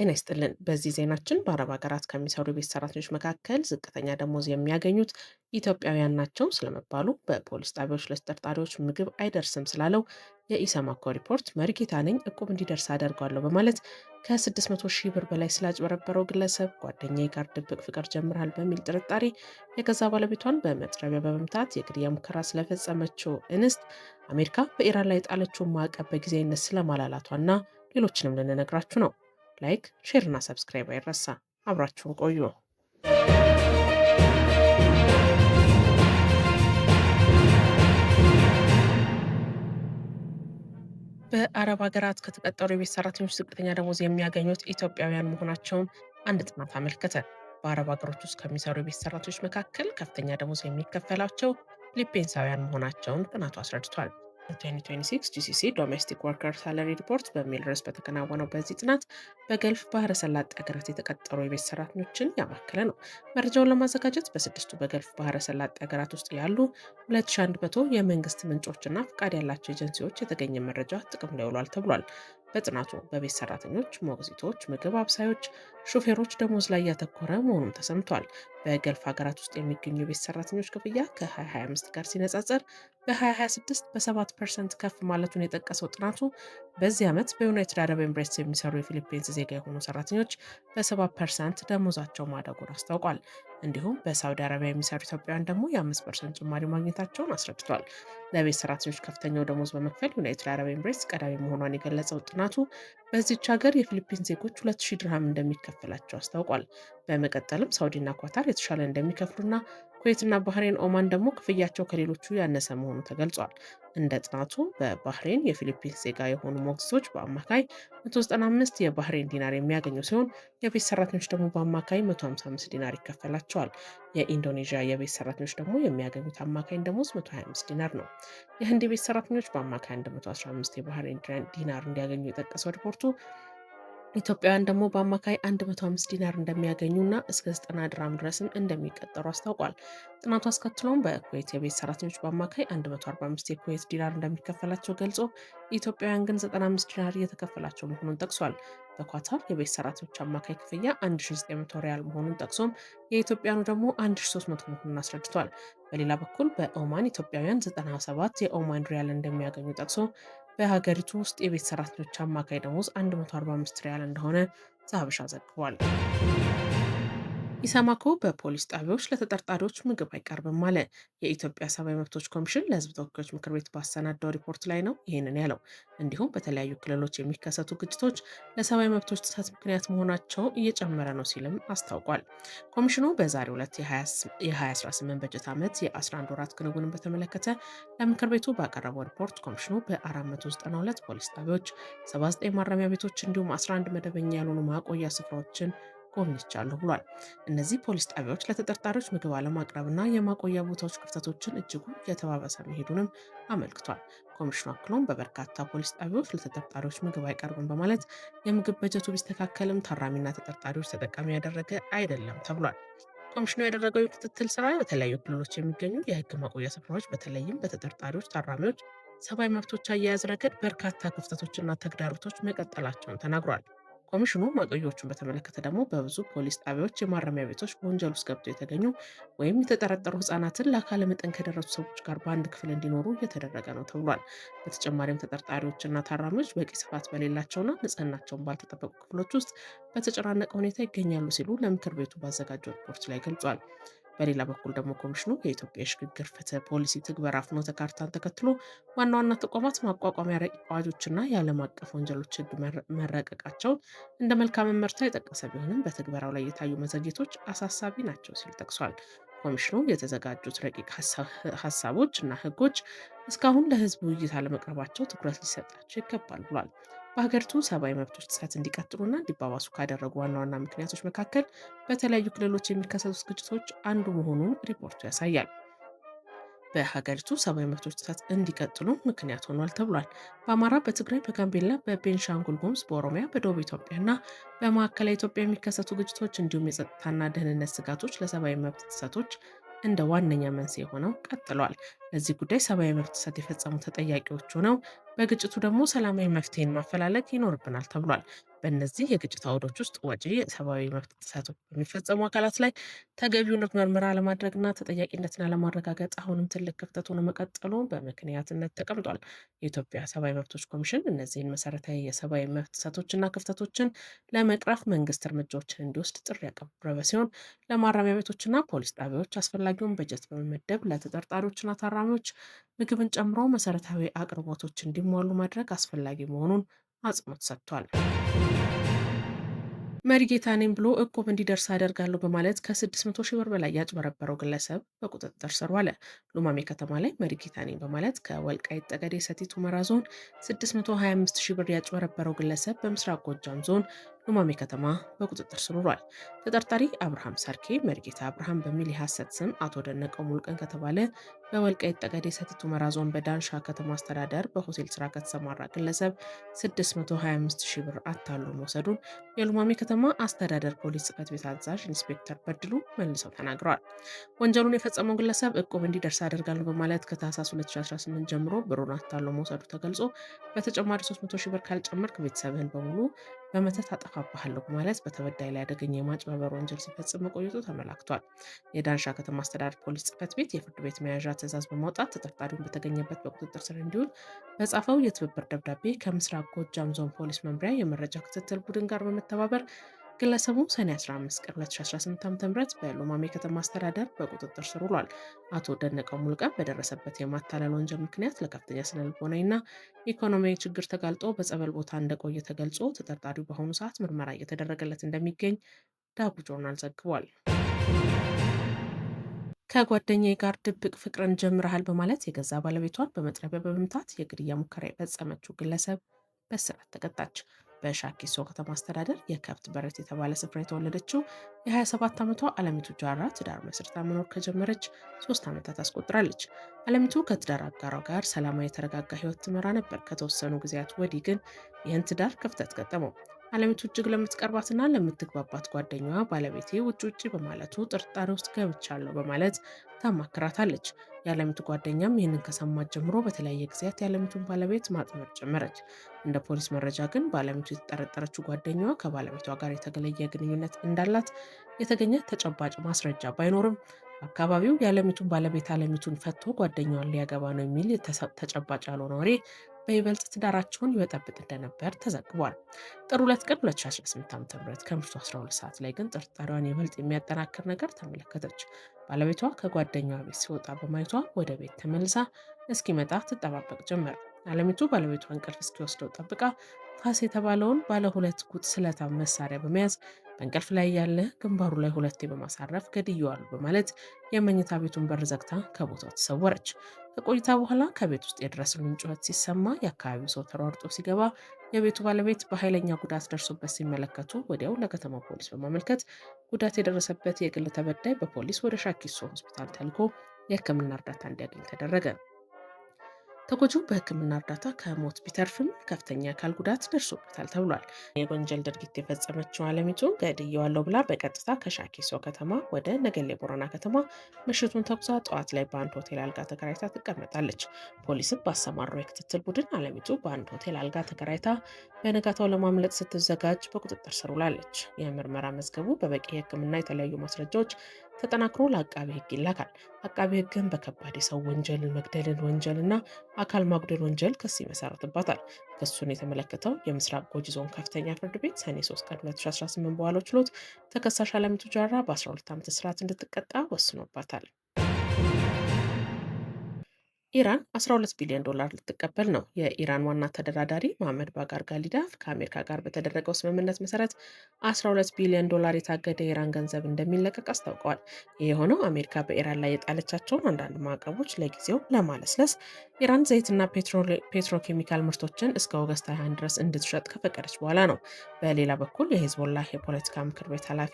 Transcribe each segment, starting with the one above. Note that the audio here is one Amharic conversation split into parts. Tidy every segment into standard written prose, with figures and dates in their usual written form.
ጤና ይስጥልን። በዚህ ዜናችን በአረብ ሀገራት ከሚሰሩ የቤት ሰራተኞች መካከል ዝቅተኛ ደሞዝ የሚያገኙት ኢትዮጵያውያን ናቸው ስለመባሉ፣ በፖሊስ ጣቢያዎች ለተጠርጣሪዎች ምግብ አይደርስም ስላለው የኢሰማኮ ሪፖርት፣ መሪጌታ ነኝ እቁብ እንዲደርስ አደርገዋለሁ በማለት ከ600 ሺህ ብር በላይ ስላጭበረበረው ግለሰብ፣ ጓደኛዬ ጋር ድብቅ ፍቅር ጀምራል በሚል ጥርጣሬ የገዛ ባለቤቷን በመጥረቢያ በመምታት የግድያ ሙከራ ስለፈጸመችው እንስት፣ አሜሪካ በኢራን ላይ የጣለችውን ማዕቀብ በጊዜያዊነት ስለማላላቷና ሌሎችንም ልንነግራችሁ ነው። ላይክ፣ ሼር እና ሰብስክራይብ አይረሳ። አብራችሁን ቆዩ። በአረብ ሀገራት ከተቀጠሩ የቤት ሰራተኞች ዝቅተኛ ደሞዝ የሚያገኙት ኢትዮጵያውያን መሆናቸውን አንድ ጥናት አመልከተ። በአረብ ሀገሮች ውስጥ ከሚሰሩ የቤት ሰራተኞች መካከል ከፍተኛ ደሞዝ የሚከፈላቸው ፊሊፒንሳውያን መሆናቸውን ጥናቱ አስረድቷል። በ2026 ጂሲሲ ዶሜስቲክ ወርከር ሳለሪ ሪፖርት በሚል ርዕስ በተከናወነው በዚህ ጥናት በገልፍ ባህረ ሰላጤ ሀገራት የተቀጠሩ የቤት ሰራተኞችን ያማከለ ነው። መረጃውን ለማዘጋጀት በስድስቱ በገልፍ ባህረ ሰላጤ ሀገራት ውስጥ ያሉ 2100 የመንግስት ምንጮችና ፍቃድ ያላቸው ኤጀንሲዎች የተገኘ መረጃ ጥቅም ላይ ውሏል ተብሏል። በጥናቱ በቤት ሰራተኞች፣ ሞግዚቶች፣ ምግብ አብሳዮች፣ ሾፌሮች ደሞዝ ላይ ያተኮረ መሆኑም ተሰምቷል። በገልፍ ሀገራት ውስጥ የሚገኙ የቤት ሰራተኞች ክፍያ ከ2025 ጋር ሲነጻጸር በ2026 በ7% ከፍ ማለቱን የጠቀሰው ጥናቱ በዚህ ዓመት በዩናይትድ አረብ ኤምሬትስ የሚሰሩ የፊሊፒንስ ዜጋ የሆኑ ሰራተኞች በ7% ደሞዛቸው ማደጉን አስታውቋል። እንዲሁም በሳውዲ አረቢያ የሚሰሩ ኢትዮጵያውያን ደግሞ የ5% ጭማሪ ማግኘታቸውን አስረድቷል። ለቤት ሰራተኞች ከፍተኛው ደሞዝ በመክፈል ዩናይትድ አረብ ኤምሬትስ ቀዳሚ መሆኗን የገለጸው ጥናቱ በዚች ሀገር የፊሊፒንስ ዜጎች 2000 ድርሃም እንደሚከፈላቸው አስታውቋል። በመቀጠልም ሳውዲና ኳታር የተሻለ እንደሚከፍሉና ኩዌትና ባህሬን፣ ኦማን ደግሞ ክፍያቸው ከሌሎቹ ያነሰ መሆኑ ተገልጿል። እንደ ጥናቱ በባህሬን የፊሊፒንስ ዜጋ የሆኑ ሞግዚቶች በአማካይ 195 የባህሬን ዲናር የሚያገኙ ሲሆን የቤት ሰራተኞች ደግሞ በአማካይ 155 ዲናር ይከፈላቸዋል። የኢንዶኔዥያ የቤት ሰራተኞች ደግሞ የሚያገኙት አማካኝ ደሞዝ 125 ዲናር ነው። የህንድ የቤት ሰራተኞች በአማካይ 115 የባህሬን ዲናር እንዲያገኙ የጠቀሰው ሪፖርቱ ኢትዮጵያውያን ደግሞ በአማካይ 105 ዲናር እንደሚያገኙና እስከ 90 ድራም ድረስም እንደሚቀጠሩ አስታውቋል። ጥናቱ አስከትሎም በኩዌት የቤት ሰራተኞች በአማካይ 145 የኩዌት ዲናር እንደሚከፈላቸው ገልጾ ኢትዮጵያውያን ግን 95 ዲናር እየተከፈላቸው መሆኑን ጠቅሷል። በኳታር የቤት ሰራተኞች አማካይ ክፍያ 1900 ሪያል መሆኑን ጠቅሶም የኢትዮጵያኑ ደግሞ 1300 መሆኑን አስረድቷል። በሌላ በኩል በኦማን ኢትዮጵያውያን 97 የኦማን ሪያል እንደሚያገኙ ጠቅሶ በሀገሪቱ ውስጥ የቤት ሰራተኞች አማካይ ደሞዝ 145 ሪያል እንደሆነ ዘሀበሻ ዘግቧል። ኢሰማኮ በፖሊስ ጣቢያዎች ለተጠርጣሪዎች ምግብ አይቀርብም አለ። የኢትዮጵያ ሰብአዊ መብቶች ኮሚሽን ለሕዝብ ተወካዮች ምክር ቤት ባሰናዳው ሪፖርት ላይ ነው ይህንን ያለው። እንዲሁም በተለያዩ ክልሎች የሚከሰቱ ግጭቶች ለሰብአዊ መብቶች ጥሰት ምክንያት መሆናቸው እየጨመረ ነው ሲልም አስታውቋል። ኮሚሽኑ በዛሬው ዕለት የ2018 በጀት ዓመት የ11 ወራት ክንውንን በተመለከተ ለምክር ቤቱ ባቀረበው ሪፖርት ኮሚሽኑ በ492 ፖሊስ ጣቢያዎች፣ 79 ማረሚያ ቤቶች እንዲሁም 11 መደበኛ ያልሆኑ ማቆያ ስፍራዎችን ጎብኝቻለሁ ብሏል። እነዚህ ፖሊስ ጣቢያዎች ለተጠርጣሪዎች ምግብ አለማቅረብና የማቆያ ቦታዎች ክፍተቶችን እጅጉን እየተባባሰ መሄዱንም አመልክቷል። ኮሚሽኑ አክሎም በበርካታ ፖሊስ ጣቢያዎች ለተጠርጣሪዎች ምግብ አይቀርብም በማለት የምግብ በጀቱ ቢስተካከልም ታራሚና ተጠርጣሪዎች ተጠቃሚ ያደረገ አይደለም ተብሏል። ኮሚሽኑ ያደረገው የክትትል ስራ በተለያዩ ክልሎች የሚገኙ የህግ ማቆያ ስፍራዎች በተለይም በተጠርጣሪዎች ታራሚዎች ሰብአዊ መብቶች አያያዝ ረገድ በርካታ ክፍተቶችና ተግዳሮቶች መቀጠላቸውን ተናግሯል። ኮሚሽኑ ማቆያዎቹን በተመለከተ ደግሞ በብዙ ፖሊስ ጣቢያዎች የማረሚያ ቤቶች በወንጀል ውስጥ ገብተው የተገኙ ወይም የተጠረጠሩ ህጻናትን ለአካለ መጠን ከደረሱ ሰዎች ጋር በአንድ ክፍል እንዲኖሩ እየተደረገ ነው ተብሏል። በተጨማሪም ተጠርጣሪዎችና ታራሚዎች በቂ ስፋት በሌላቸውና ንጽህናቸውን ባልተጠበቁ ክፍሎች ውስጥ በተጨናነቀ ሁኔታ ይገኛሉ ሲሉ ለምክር ቤቱ ባዘጋጀው ሪፖርት ላይ ገልጿል። በሌላ በኩል ደግሞ ኮሚሽኑ የኢትዮጵያ የሽግግር ፍትህ ፖሊሲ ትግበራ ፍኖተ ካርታን ተከትሎ ዋና ዋና ተቋማት ማቋቋሚያ ረቂቅ አዋጆችና የዓለም አቀፍ ወንጀሎች ህግ መረቀቃቸውን እንደ መልካም እመርታ የጠቀሰ ቢሆንም በትግበራው ላይ የታዩ መዘግየቶች አሳሳቢ ናቸው ሲል ጠቅሷል። ኮሚሽኑ የተዘጋጁት ረቂቅ ሀሳቦች እና ህጎች እስካሁን ለህዝብ ውይይት አለመቅረባቸው ትኩረት ሊሰጣቸው ይገባል ብሏል። በሀገሪቱ ሰብአዊ መብቶች ጥሰት እንዲቀጥሉና እንዲባባሱ ካደረጉ ዋና ዋና ምክንያቶች መካከል በተለያዩ ክልሎች የሚከሰቱት ግጭቶች አንዱ መሆኑን ሪፖርቱ ያሳያል። በሀገሪቱ ሰብአዊ መብቶች ጥሰት እንዲቀጥሉ ምክንያት ሆኗል ተብሏል። በአማራ፣ በትግራይ፣ በጋምቤላ፣ በቤንሻንጉል ጉሙዝ፣ በኦሮሚያ፣ በደቡብ ኢትዮጵያ እና በማዕከላዊ ኢትዮጵያ የሚከሰቱ ግጭቶች እንዲሁም የጸጥታና ደህንነት ስጋቶች ለሰብአዊ መብት ጥሰቶች እንደ ዋነኛ መንስኤ ሆነው ቀጥለዋል። ለዚህ ጉዳይ ሰብአዊ መብት ጥሰት የፈጸሙ ተጠያቂዎች ሆነው በግጭቱ ደግሞ ሰላማዊ መፍትሄን ማፈላለግ ይኖርብናል ተብሏል። በእነዚህ የግጭት አውዶች ውስጥ ወጪ የሰብአዊ መብት ጥሰቶች በሚፈጸሙ አካላት ላይ ተገቢውን ምርመራ ለማድረግና ተጠያቂነትን አለማረጋገጥ አሁንም ትልቅ ክፍተት ሆኖ መቀጠሉ በምክንያትነት ተቀምጧል። የኢትዮጵያ ሰብአዊ መብቶች ኮሚሽን እነዚህን መሰረታዊ የሰብአዊ መብት ጥሰቶችና ክፍተቶችን ለመቅረፍ መንግስት እርምጃዎችን እንዲወስድ ጥሪ ያቀረበ ሲሆን ለማረሚያ ቤቶችና ፖሊስ ጣቢያዎች አስፈላጊውን በጀት በመመደብ ለተጠርጣሪዎችና ታራሚዎች ምግብን ጨምሮ መሰረታዊ አቅርቦቶች እንዲሟሉ ማድረግ አስፈላጊ መሆኑን አጽንኦት ሰጥቷል። መሪጌታ ነኝ ብሎ እቁብ እንዲደርስ አደርጋለሁ በማለት ከ600 ሺህ ብር በላይ ያጭበረበረው ግለሰብ በቁጥጥር ስር ዋለ። ሉማሜ ከተማ ላይ መሪጌታ ነኝ በማለት ከወልቃይት ጠገዴ ሰቲት ሁመራ ዞን 625 ሺህ ብር ያጭበረበረው ግለሰብ በምስራቅ ጎጃም ዞን ሉማሜ ከተማ በቁጥጥር ስር ውሏል። ተጠርጣሪ አብርሃም ሰርኬ መሪጌታ አብርሃም በሚል የሐሰት ስም አቶ ደነቀው ሙልቀን ከተባለ በወልቃይት ጠገዴ ሰቲት ሁመራ ዞን በዳንሻ ከተማ አስተዳደር በሆቴል ስራ ከተሰማራ ግለሰብ 625 ሺህ ብር አታሎ መውሰዱን የሉማሜ ከተማ አስተዳደር ፖሊስ ጽሕፈት ቤት አዛዥ ኢንስፔክተር በድሉ መልሰው ተናግረዋል። ወንጀሉን የፈጸመው ግለሰብ እቁብ እንዲደርስ አደርጋለሁ በማለት ከታህሳስ 2018 ጀምሮ ብሩን አታሎ መውሰዱ ተገልጾ በተጨማሪ 300 ሺህ ብር ካልጨመርክ ቤተሰብህን በሙሉ በመተት አጠፋብሃለሁ በማለት በተበዳይ ላይ አደገኛ የማጭበርበር ወንጀል ሲፈጽም መቆየቱ ተመላክቷል። የዳንሻ ከተማ አስተዳደር ፖሊስ ጽሕፈት ቤት የፍርድ ቤት መያዣ ትዕዛዝ በማውጣት ተጠርጣሪውን በተገኘበት በቁጥጥር ስር እንዲውል በጻፈው የትብብር ደብዳቤ ከምስራቅ ጎጃም ዞን ፖሊስ መምሪያ የመረጃ ክትትል ቡድን ጋር በመተባበር ግለሰቡ ሰኔ 15 ቀን 2018 ዓ.ም በሉማሜ ከተማ አስተዳደር በቁጥጥር ስር ውሏል። አቶ ደነቀው ሙልቀን በደረሰበት የማታለል ወንጀል ምክንያት ለከፍተኛ ስነልቦናዊና ኢኮኖሚያዊ ችግር ተጋልጦ በጸበል ቦታ እንደቆየ ተገልጾ ተጠርጣሪው በአሁኑ ሰዓት ምርመራ እየተደረገለት እንደሚገኝ ዳቡ ጆርናል ዘግቧል። ከጓደኛዬ ጋር ድብቅ ፍቅርን ጀምረሃል በማለት የገዛ ባለቤቷን በመጥረቢያ በመምታት የግድያ ሙከራ የፈጸመችው ግለሰብ በእስራት ተቀጣች። በሻኪሶ ከተማ አስተዳደር የከብት በረት የተባለ ስፍራ የተወለደችው የ27 ዓመቷ አለሚቱ ጃራ ትዳር መስርታ መኖር ከጀመረች 3 ዓመታት አስቆጥራለች። አለሚቱ ከትዳር አጋሯ ጋር ሰላማዊ የተረጋጋ ህይወት ትመራ ነበር። ከተወሰኑ ጊዜያት ወዲህ ግን ይህን ትዳር ክፍተት ገጠመው። አለሚቱ እጅግ ለምትቀርባትና ለምትግባባት ጓደኛዋ ባለቤቴ ውጭ በማለቱ ጥርጣሬ ውስጥ ገብቻለሁ በማለት ታማክራታለች። የአለሚቱ ጓደኛም ይህንን ከሰማት ጀምሮ በተለያየ ጊዜያት የአለሚቱን ባለቤት ማጥመድ ጀመረች። እንደ ፖሊስ መረጃ ግን በአለሚቱ የተጠረጠረችው ጓደኛዋ ከባለቤቷ ጋር የተለየ ግንኙነት እንዳላት የተገኘ ተጨባጭ ማስረጃ ባይኖርም አካባቢው የአለሚቱን ባለቤት አለሚቱን ፈቶ ጓደኛዋን ሊያገባ ነው የሚል ተጨባጭ ያልሆነ ወሬ በይበልጥ ትዳራቸውን ይበጠብጥ እንደነበር ተዘግቧል። ጥር 2 ቀን 2018 ዓ.ም ከምሽቱ 12 ሰዓት ላይ ግን ጥርጣሬዋን ይበልጥ የሚያጠናክር ነገር ተመለከተች። ባለቤቷ ከጓደኛዋ ቤት ሲወጣ በማየቷ ወደ ቤት ተመልሳ እስኪመጣ ትጠባበቅ ጀመር። አለሚቱ ባለቤቷ እንቅልፍ እስኪወስደው ጠብቃ ፋስ የተባለውን ባለ 2 ጉጥ ስለታም መሳሪያ በመያዝ በእንቅልፍ ላይ ያለ ግንባሩ ላይ 2 በማሳረፍ ገድየዋለሁ በማለት የመኝታ ቤቱን በር ዘግታ ከቦታው ተሰወረች። ከቆይታ በኋላ ከቤት ውስጥ የድረሱልኝ ጩኸት ሲሰማ የአካባቢው ሰው ተሯርጦ ሲገባ የቤቱ ባለቤት በኃይለኛ ጉዳት ደርሶበት ሲመለከቱ ወዲያው ለከተማ ፖሊስ በማመልከት ጉዳት የደረሰበት የግል ተበዳይ በፖሊስ ወደ ሻኪሶ ሆስፒታል ተልኮ የሕክምና እርዳታ እንዲያገኝ ተደረገ። ተጎጂው በሕክምና እርዳታ ከሞት ቢተርፍም ከፍተኛ የአካል ጉዳት ደርሶበታል ተብሏል። የወንጀል ድርጊት የፈጸመችው አለሚቱ ገድዬዋለሁ ብላ በቀጥታ ከሻኪሶ ከተማ ወደ ነገሌ ቦረና ከተማ ምሽቱን ተጉዛ ጠዋት ላይ በአንድ ሆቴል አልጋ ተከራይታ ትቀመጣለች። ፖሊስም ባሰማራው የክትትል ቡድን አለሚቱ በአንድ ሆቴል አልጋ ተከራይታ በነጋታው ለማምለጥ ስትዘጋጅ በቁጥጥር ስር ውላለች። የምርመራ መዝገቡ በበቂ የሕክምና የተለያዩ ማስረጃዎች ተጠናክሮ ለአቃቢ ሕግ ይላካል። አቃቢ ሕግን በከባድ የሰው ወንጀል፣ መግደልን ወንጀል እና አካል ማጉደል ወንጀል ክስ ይመሰረትባታል። ክሱን የተመለከተው የምስራቅ ጉጂ ዞን ከፍተኛ ፍርድ ቤት ሰኔ 3 ቀን 2018 በዋለው ችሎት ተከሳሽ አለሚቱ ጃራ በ12 ዓመት እስራት እንድትቀጣ ወስኖባታል። ኢራን 12 ቢሊዮን ዶላር ልትቀበል ነው። የኢራን ዋና ተደራዳሪ መሐመድ ባጋር ጋሊዳፍ ከአሜሪካ ጋር በተደረገው ስምምነት መሰረት 12 ቢሊዮን ዶላር የታገደ የኢራን ገንዘብ እንደሚለቀቅ አስታውቀዋል። ይህ የሆነው አሜሪካ በኢራን ላይ የጣለቻቸውን አንዳንድ ማዕቀቦች ለጊዜው ለማለስለስ ኢራን ዘይትና ፔትሮኬሚካል ምርቶችን እስከ ኦገስት 21 ድረስ እንድትሸጥ ከፈቀደች በኋላ ነው። በሌላ በኩል የሂዝቦላህ የፖለቲካ ምክር ቤት ኃላፊ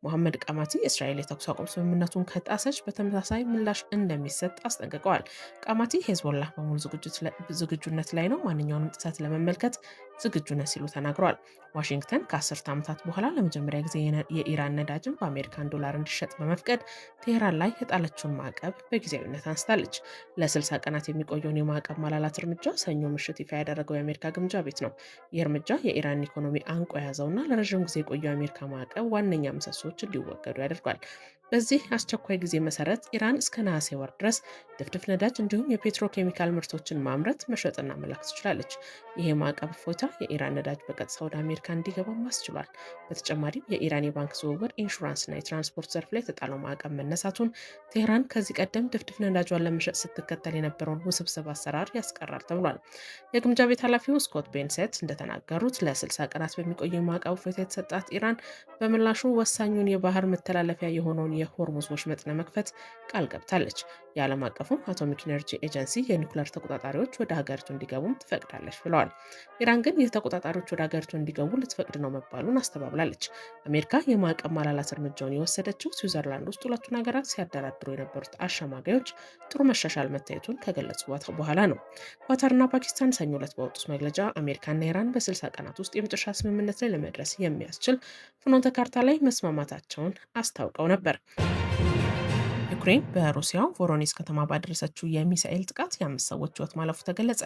ሞሐመድ ቃማቲ እስራኤል የተኩስ አቁም ስምምነቱን ከጣሰች በተመሳሳይ ምላሽ እንደሚሰጥ አስጠንቅቀዋል። ቃማቲ ሂዝቦላህ በሙሉ ዝግጁነት ላይ ነው፣ ማንኛውንም ጥሰት ለመመልከት ዝግጁ ነን ሲሉ ተናግረዋል። ዋሽንግተን ከአስርተ ዓመታት በኋላ ለመጀመሪያ ጊዜ የኢራን ነዳጅን በአሜሪካን ዶላር እንዲሸጥ በመፍቀድ ቴህራን ላይ የጣለችውን ማዕቀብ በጊዜያዊነት አንስታለች። ለ60 ቀናት የሚቆየውን የማዕቀብ ማላላት እርምጃ ሰኞ ምሽት ይፋ ያደረገው የአሜሪካ ግምጃ ቤት ነው። ይህ እርምጃ የኢራን ኢኮኖሚ አንቆ የያዘውና ለረዥም ጊዜ የቆየው የአሜሪካ ማዕቀብ ዋነኛ ምሰሶዎች እንዲወገዱ ያደርጓል። በዚህ አስቸኳይ ጊዜ መሰረት ኢራን እስከ ነሐሴ ወር ድረስ ድፍድፍ ነዳጅ እንዲሁም የፔትሮኬሚካል ምርቶችን ማምረት መሸጥና መላክ ትችላለች። ይህ የማዕቀብ እፎይታ የኢራን ነዳጅ በቀጥታ ወደ አሜሪካ እንዲገባም አስችሏል። በተጨማሪም የኢራን የባንክ ዝውውር፣ ኢንሹራንስና የትራንስፖርት ዘርፍ ላይ የተጣለው ማዕቀብ መነሳቱን ቴህራን ከዚህ ቀደም ድፍድፍ ነዳጇን ለመሸጥ ስትከተል የነበረውን ውስብስብ አሰራር ያስቀራል ተብሏል። የግምጃ ቤት ኃላፊው ስኮት ቤንሴት እንደተናገሩት ለ60 ቀናት በሚቆየው ማዕቀብ እፎይታ የተሰጣት ኢራን በምላሹ ወሳኙን የባህር መተላለፊያ የሆነውን የሆርሙዝ ወሽመጥ ለመክፈት ቃል ገብታለች። የዓለም አቀፉ አቶሚክ ኤነርጂ ኤጀንሲ የኒውክሌር ተቆጣጣሪዎች ወደ ሀገሪቱ እንዲገቡም ትፈቅዳለች ብለዋል። ኢራን ግን ይህ ተቆጣጣሪዎች ወደ ሀገሪቱ እንዲገቡ ልትፈቅድ ነው መባሉን አስተባብላለች። አሜሪካ የማዕቀብ ማላላት እርምጃውን የወሰደችው ስዊዘርላንድ ውስጥ ሁለቱን ሀገራት ሲያደራድሩ የነበሩት አሸማጋዮች ጥሩ መሻሻል መታየቱን ከገለጹ በኋላ ነው። ኳታርና ፓኪስታን ሰኞ ዕለት በወጡት መግለጫ አሜሪካና ኢራን በ60 ቀናት ውስጥ የመጨረሻ ስምምነት ላይ ለመድረስ የሚያስችል ፍኖተ ካርታ ላይ መስማማታቸውን አስታውቀው ነበር። ዩክሬን በሩሲያው ቮሮኒዝ ከተማ ባደረሰችው የሚሳኤል ጥቃት የ5 ሰዎች ሕይወት ማለፉ ተገለጸ።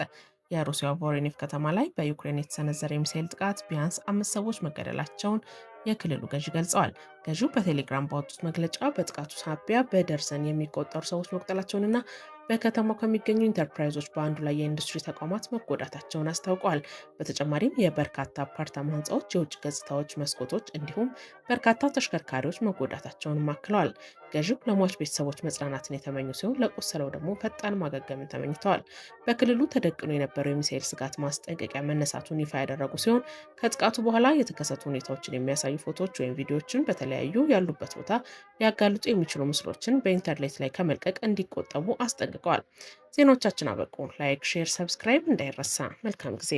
የሩሲያው ቮሮኒቭ ከተማ ላይ በዩክሬን የተሰነዘረ የሚሳኤል ጥቃት ቢያንስ 5 ሰዎች መገደላቸውን የክልሉ ገዢ ገልጸዋል። ገዢው በቴሌግራም ባወጡት መግለጫ በጥቃቱ ሳቢያ በደርዘን የሚቆጠሩ ሰዎች መቁጠላቸውንና በከተማው ከሚገኙ ኢንተርፕራይዞች በአንዱ ላይ የኢንዱስትሪ ተቋማት መጎዳታቸውን አስታውቀዋል። በተጨማሪም የበርካታ አፓርታማ ህንፃዎች የውጭ ገጽታዎች፣ መስኮቶች እንዲሁም በርካታ ተሽከርካሪዎች መጎዳታቸውንም አክለዋል። ገዢው ለሟች ቤተሰቦች መጽናናትን የተመኙ ሲሆን ለቆሰለው ደግሞ ፈጣን ማገገምን ተመኝተዋል። በክልሉ ተደቅኖ የነበረው የሚሳኤል ስጋት ማስጠንቀቂያ መነሳቱን ይፋ ያደረጉ ሲሆን ከጥቃቱ በኋላ የተከሰቱ ሁኔታዎችን የሚያሳዩ ፎቶዎች ወይም ቪዲዮዎችን በተለያዩ ያሉበት ቦታ ሊያጋልጡ የሚችሉ ምስሎችን በኢንተርኔት ላይ ከመልቀቅ እንዲቆጠቡ አስጠንቅቀዋል። ዜናዎቻችን አበቁ። ላይክ፣ ሼር፣ ሰብስክራይብ እንዳይረሳ። መልካም ጊዜ